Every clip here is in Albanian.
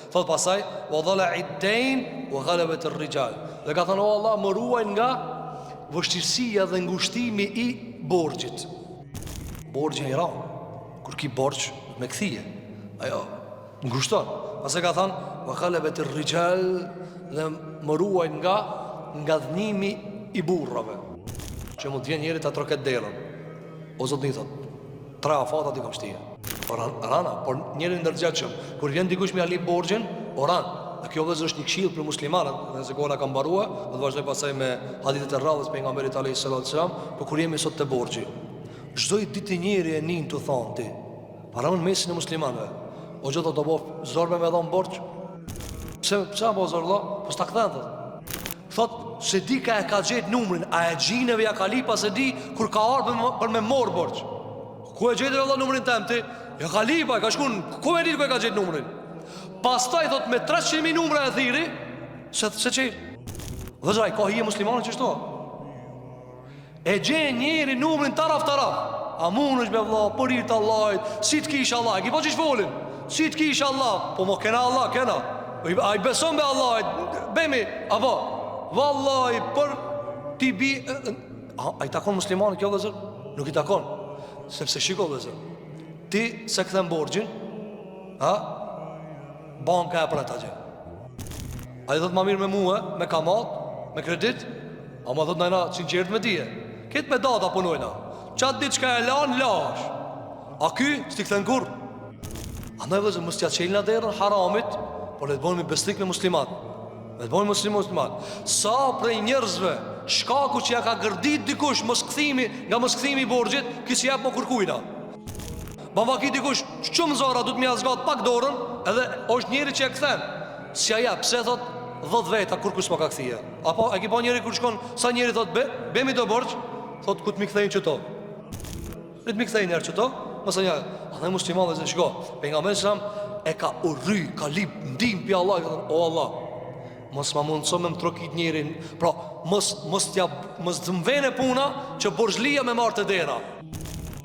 Thot pasaj, wa dhala iddain wa ghalabat ar-rijal. Dhe ka thënë, o Allah, më ruaj nga vështirësia dhe ngushtimi i borxhit. Borxhi i ra, kur ki borxh me kthije, ajo ngushton. Pastaj ka thënë, wa ghalabat ar-rijal, dhe më ruaj nga dhnimi i burrave. Që mund të vjen njëri ta troket derën. O Zotni, thot, 3 afata ti kam shtije. Rana, por njëri ndërgjatshëm, kur vjen dikush me alip borxhin, oran. Dhe kjo vëzë është një këshill për muslimanët. Dhe se kohëna ka mbarua, do të vazhdoj pasaj me hadithet e radhës pejgamberit alayhis salam, por kur jemi sot te borxhi, çdo ditë njëri e nin të thonë ti, para në mesin e muslimanëve, o gjithë do të bëj zorbe me dhon borxh. Pse apo zorlla? Po sta kthen. Thot se di ka e ka gjetë numrin, a e gjinëve ja ka lipa se di kur ka ardhur për me mor borxh. Ku e gjetë valla numrin tëm ti? Ja ka lipa, ka shkun, ku e di ku e ka gjetë numrin? Pastaj thot me 300.000 numra e thiri, se çel. Vëzhaj, ka hije muslimanë që shto. E gjen njëri numrin taraf. A mund është me valla, për hir të Allahit, si të kish Allah, e ki po që folin, si të kish Allah, po mo kena Allah, kena. A i beson be Allahit, bemi, apo, vallahi, për ti bi, a i takon muslimanë kjo vëzër? Nuk i takon, sepse shiko vëzër, ti se këthen borgjin, banka e për ata gjë. A i dhëtë ma mirë me muhe, me kamat, me kredit, a ma dhëtë najna sinqert me tije. Ketë me data punojna, qatë ditë qka e lash, a ky s'ti këthen kur. A nëjë vëzër, mës tja qelina derën haramit, por le të bojnë me besnik me muslimat. Le të bojnë muslimat. Sa prej njerëzve shkaku që ja ka gërdit dikush mos kthimi i borxhit, kisi jap më kërkujna. Baba ki dikush shumë zora du të mja zgat pak dorën, edhe është njeri që e kthen. Si aja, pse thot 10 veta kur kush më ka kthije. Apo e ki pa njeri kur shkon, sa njeri thot bemi do borxh, thot ku të mi kthejnë qëto. Le të mi kthejnë njerë qëto, mësë njerë. A dhe muslimat dhe zë shko, pejgamberi sallam e ka urry, ka lip ndim pi Allah, ka thënë, o Allah, mos ma mundëso me më trokit njerin, pra mos të mvene puna që borxhlia me martë të dera.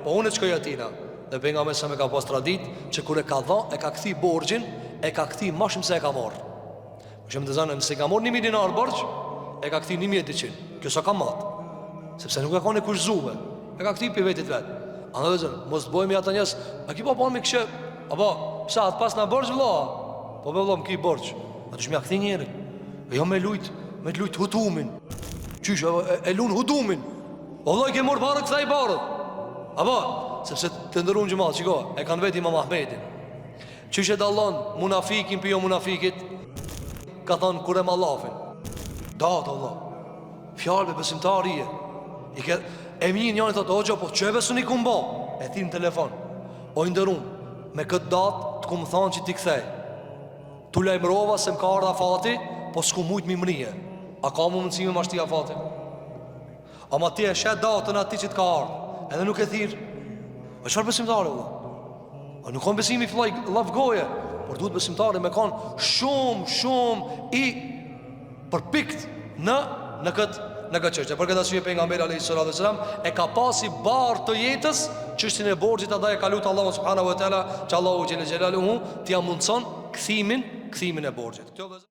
Po unë e qëkoj atina. Dhe pejgamberi sallam e ka pas tradit që kur e ka dha, e ka kthi borxhin, e ka kthi ma shumë se e ka marë. Që më të zanë, nëse ka marë 1.000 dinar borxh, e ka kthi 1.200. Kjo sa ka matë, sepse nuk e ka në kushzume, e ka kthi për vetit vetë. A në dhe zërë, mos të bojmë i ata njës, a ki pa me këshë, apo, psa, atë pas në borxh vëlla, po be vëlla më ki borxh, a të shmja këthi njeri, e jo me të lujt hutumin, qysh, e lun hutumin, o vëlla i ke morë barët, këta i barët, apo, sepse të ndërun gjëmatë, qiko, e kanë vetë Imam Ahmedin, qysh e dallon munafikin për jo munafikit, ka thonë kure ma lafin, da, Allah, fjallë besimtari e minë njëri thotë, o gjo, po që e besu një kumba, e thi në telefon, o i ndërun, me këtë datë të kumë thonë që ti kthej, tu lejmërova se më ka ardha fati, po s'ku mujtë mi mrije, a ka mu mundësime ma shtia fati? A ma ti e shet datën ati që të ka ardhë, edhe nuk e thirë, a qëfar besimtare, a nuk kanë besimi fillaj lavgoje, por duhet besimtare me kanë shumë i përpikt në këtë çështje. Për këtë arsye pejgamberi alayhis salam e ka pasi barë të jetës çështjen e borxhit, andaj e ka lutur Allahu subhanahu wa taala që Allahu xhelel xhelaluhu t'i mundson kthimin e borxhit.